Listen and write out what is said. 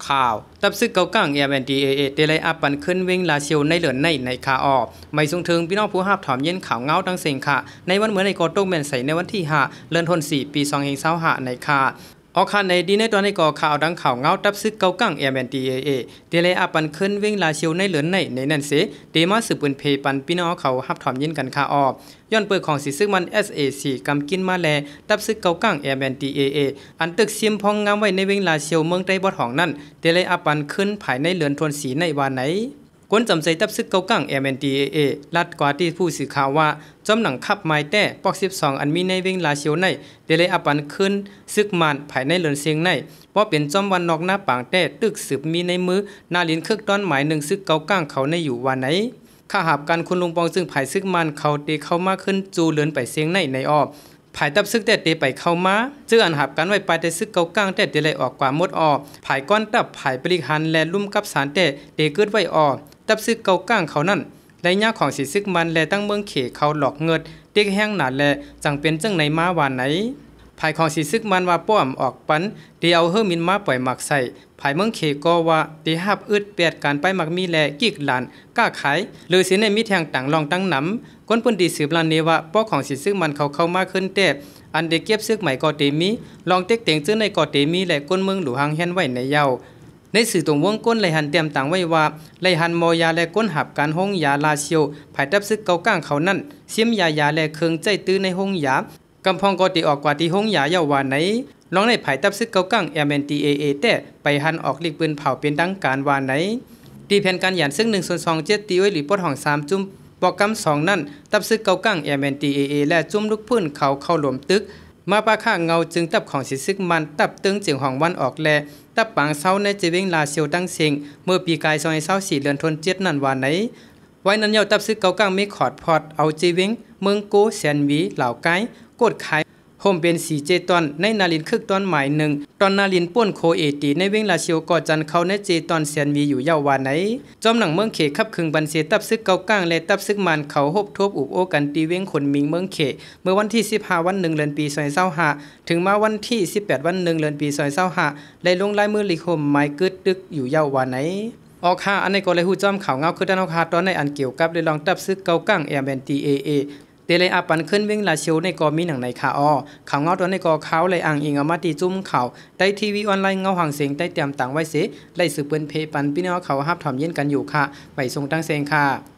ข่าวตับซึกเกาก้าง MNDAA เตลัยอาปันขึ้นเวงลาเชียวในเหลือนในขาออกไม่ส่งถึงพี่น้องผู้ฮับถอมเย็นข่าวเงาตั้งเสียงค่ะในวันเหมือนในกอโต้แมนใส่ในวันที่5เดือนธันวาคมปี2565ในค่ะออกข่าวในดีในตอนในก่อข่าวดังข่าวเงาตับซึกเกาก้าง MNDAA เตลัยอาปันขึ้นเวงลาเชียวในเหลือนในนั่นเสเดมาสืบปืนเพปันพี่น้องเขาฮับถอมเย็นกันขาออกย้อนเปิดของสิซึกมัน SAC กำกินมาแลตับซึกเกาก้าง MNDAA อันตึกซิมพองงามไว้ในเวงลาเชียวเมืองใต้บอดของนั่นเตลัยอาปันขึ้นภายในเหลือนทวนสีในวันไหนกวนจำใจตับซึกเกาก้าง MNDAA ลัดกว่าที่ผู้สื่อข่าวว่าจอมหนังขับไม้แต่ปอก12อันมีในเวงลาเชียวในเดลัยอาปันขึ้นซึกมันภายในเหลือนเสียงในเพราะเป็นจอมวันนอกหน้าปางแต่ตึกสืบมีในมือนาลินคึกต้อนหมายหนึ่งซึกเกาก้างเขาในอยู่วันไหนข้าหาบกันคุณลุงปองซึ่งภายซึกมันเขาเตเข้ามาขึ้นจูเลือนไปเสียงในออบภายตับซึกแต่เตไปเข้ามาจื้ออันหับกันไว้ไปแต่ซึกเกาก้างแต่เตเลยออกกว่าหมดออกภายก้อนตับภายปริหันและลุ่มกับสารแต่เตเกิดไว้ออกตับซึกเกาก้างเขานั่นในยาของสิซึกมันและตั้งเมืองเขเขาหลอกเงิดเด็กแห้งหนาและจังเป็นจังในมาวานไหนภายของสิซึกมันว่าป้อมออกปันเดียวเฮอมินมาปล่อยหมักใส่ภายเมืองเขก็ว่าตีหับอึดเปียดการไปหมักมีแลกิกหลานกล้าขายหรือสิในมีแทงต่างลองตั้งน้ำก้นปืนดีสืบลานเนว่าป้อของสิซึกมันเข้ามาขึ้นเตบอันเด็กเก็บซึกใหม่ก็เตมีลองเต็กเต็งซื้อในก็เตมีและก้นเมืองหลวงเฮียนไว้ในเยาในสื่อตรงวงก้นไหลหันเตรียมต่างไว้ว่าไหลหันมอยาและก้นหับการห้องยาลาเชียวภายตับซึกเกาก้างเขานั่นเสียมยาและเครื่องใจตื้อในห้องยากำพองก็ตีออกกว่าที่ห้องยาเยาวานไหนลองในภายตับซึกเกาก้าง MNDAA แต่ไปหันออกลีกปืนเผาเป็นดังการวานไหนตีแผนการหยันซึ่ง1/27ตีไว้หรือปดห้อง3จุ่มปอกกำ2นั่นตับซึกเกาก้าง MNDAA และจุ่มลูกพื้นเขาเข้าหลวมตึกมาปะข้างเงาจึงตับของสิซึกมันตับตึงเจียงห้องวันออกแลตับปางเศร้าในจีเวงลาเซียวตั้งเสียงเมื่อปีกาย2024เดือนธันวาคมนั่นวานไหนไว้นั้นเยาตับซึกเกาก้างมีขอดพอดเอาจีเวงเมืองโกแสนวีเหล่าไกกดขายโฮมเป็น4 เจตอนในนาลินคึกตอนหมายหนึ่งตอนนาลินป้วนโคเอตีในเวงลาเชียวก่อจันเขาในเจตอนแสนวีอยู่เยาวานไหนจอมหนังเมืองเขขับคึงบันเสตับซึกเกาก้างและตับซึกมันเขาฮบทบอุบโอกันตีเวงขนมิงเมืองเขเมื่อวันที่15วัน1เดือนปี2025ถึงมาวันที่18วัน1เดือนปี2025ได้ลงลายมือลิคมไม้กึดดึกอยู่เยาวานไหนออกอันในก็เลยฮู้จอมข่าวเงาคือด้านออกตอนในอันเกี่ยวกับได้ลองตับซึกเกาก้าง MNDAAเตเลยอาปันขึ้นเวงลาเชียวในกอมีหนังในข่าวข่าวเงาตัวในกอเขาเลยอ่างอิงอามาตีจุ่มข่าวได้ทีวีออนไลน์เงาห่างเสียงได้เตรียมต่างไว้เสไล่สืบเปิ้นเพปันพี่น้องเขาฮับถอมเย็นกันอยู่ค่ะไปส่งตั้งเสียงค่ะ